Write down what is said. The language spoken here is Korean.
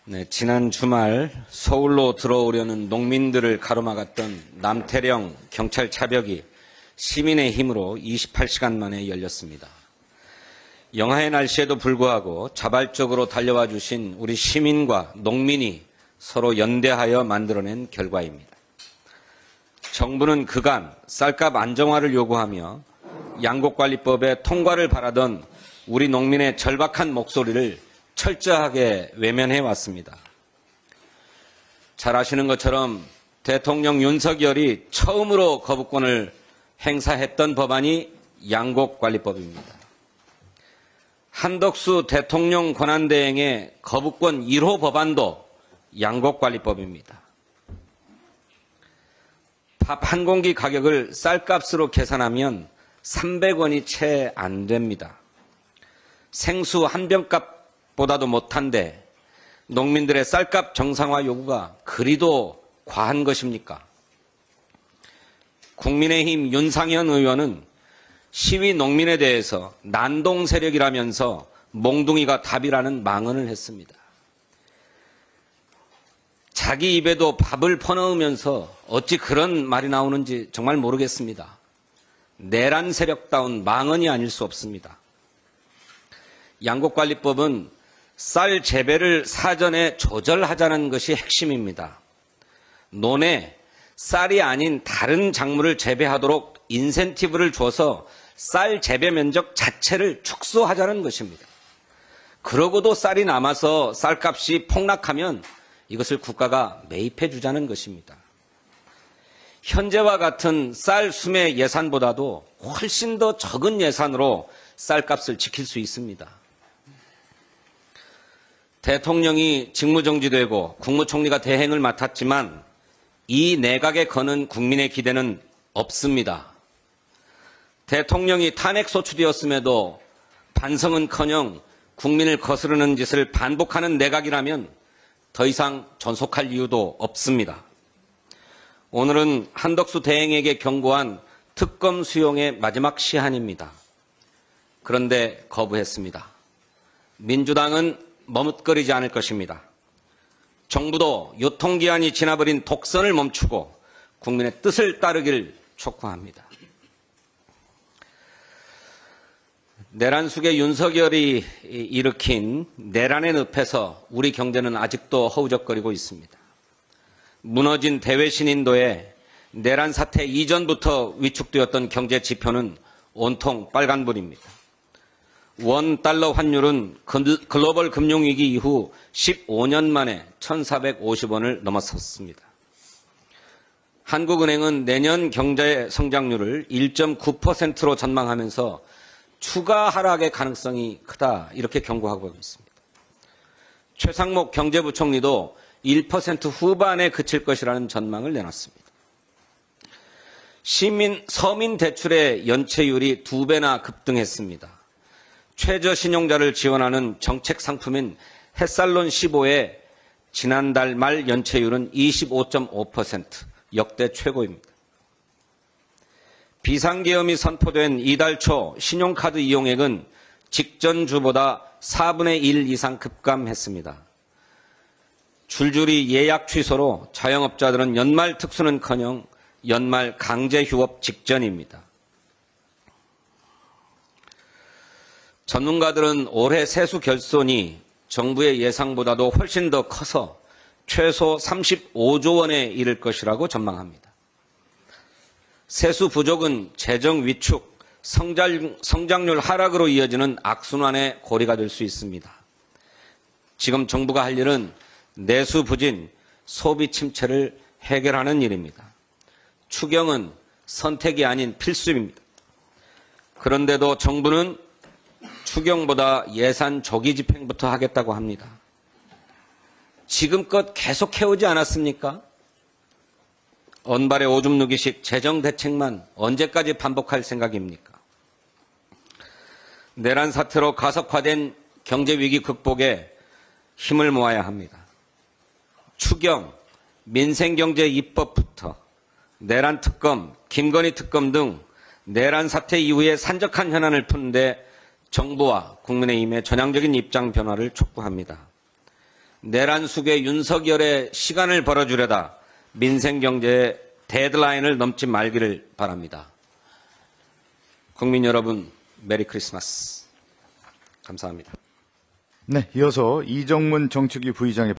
네, 지난 주말 서울로 들어오려는 농민들을 가로막았던 남태령 경찰 차벽이 시민의 힘으로 28시간 만에 열렸습니다. 영하의 날씨에도 불구하고 자발적으로 달려와 주신 우리 시민과 농민이 서로 연대하여 만들어낸 결과입니다. 정부는 그간 쌀값 안정화를 요구하며 양곡관리법의 통과를 바라던 우리 농민의 절박한 목소리를 철저하게 외면해 왔습니다. 잘 아시는 것처럼 대통령 윤석열이 처음으로 거부권을 행사했던 법안이 양곡관리법입니다. 한덕수 대통령 권한대행의 거부권 1호 법안도 양곡관리법입니다. 밥 한 공기 가격을 쌀값으로 계산하면 300원이 채 안 됩니다. 생수 한 병값 보다도 못한데 농민들의 쌀값 정상화 요구가 그리도 과한 것입니까? 국민의힘 윤상현 의원은 시위 농민에 대해서 난동 세력이라면서 몽둥이가 답이라는 망언을 했습니다. 자기 입에도 밥을 퍼넣으면서 어찌 그런 말이 나오는지 정말 모르겠습니다. 내란 세력다운 망언이 아닐 수 없습니다. 양곡관리법은 쌀 재배를 사전에 조절하자는 것이 핵심입니다. 논에 쌀이 아닌 다른 작물을 재배하도록 인센티브를 줘서 쌀 재배 면적 자체를 축소하자는 것입니다. 그러고도 쌀이 남아서 쌀값이 폭락하면 이것을 국가가 매입해 주자는 것입니다. 현재와 같은 쌀 수매 예산보다도 훨씬 더 적은 예산으로 쌀값을 지킬 수 있습니다. 대통령이 직무정지되고 국무총리가 대행을 맡았지만 이 내각에 거는 국민의 기대는 없습니다. 대통령이 탄핵 소추되었음에도 반성은커녕 국민을 거스르는 짓을 반복하는 내각이라면 더 이상 존속할 이유도 없습니다. 오늘은 한덕수 대행에게 경고한 특검 수용의 마지막 시한입니다. 그런데 거부했습니다. 민주당은 머뭇거리지 않을 것입니다. 정부도 유통기한이 지나버린 독선을 멈추고 국민의 뜻을 따르길 촉구합니다. 내란 속에 윤석열이 일으킨 내란의 늪에서 우리 경제는 아직도 허우적거리고 있습니다. 무너진 대외신인도에 내란 사태 이전부터 위축되었던 경제 지표는 온통 빨간불입니다. 원 달러 환율은 글로벌 금융위기 이후 15년 만에 1,450원을 넘어섰습니다. 한국은행은 내년 경제 성장률을 1.9%로 전망하면서 추가 하락의 가능성이 크다 이렇게 경고하고 있습니다. 최상목 경제부총리도 1% 후반에 그칠 것이라는 전망을 내놨습니다. 서민 대출의 연체율이 2배나 급등했습니다. 최저신용자를 지원하는 정책 상품인 햇살론 15의 지난달 말 연체율은 25.5%, 역대 최고입니다. 비상계엄이 선포된 이달 초 신용카드 이용액은 직전주보다 4분의 1 이상 급감했습니다. 줄줄이 예약 취소로 자영업자들은 연말 특수는커녕 연말 강제 휴업 직전입니다. 전문가들은 올해 세수 결손이 정부의 예상보다도 훨씬 더 커서 최소 35조 원에 이를 것이라고 전망합니다. 세수 부족은 재정 위축, 성장률 하락으로 이어지는 악순환의 고리가 될 수 있습니다. 지금 정부가 할 일은 내수 부진, 소비 침체를 해결하는 일입니다. 추경은 선택이 아닌 필수입니다. 그런데도 정부는 추경보다 예산 조기 집행부터 하겠다고 합니다. 지금껏 계속 해오지 않았습니까? 언발의 오줌 누기식 재정 대책만 언제까지 반복할 생각입니까? 내란 사태로 가속화된 경제 위기 극복에 힘을 모아야 합니다. 추경, 민생경제 입법부터 내란 특검, 김건희 특검 등 내란 사태 이후에 산적한 현안을 푸는데 정부와 국민의힘의 전향적인 입장 변화를 촉구합니다. 내란 속에 윤석열의 시간을 벌어주려다 민생경제의 데드라인을 넘지 말기를 바랍니다. 국민 여러분, 메리 크리스마스. 감사합니다. 네, 이어서 이정문 정책위 부의장의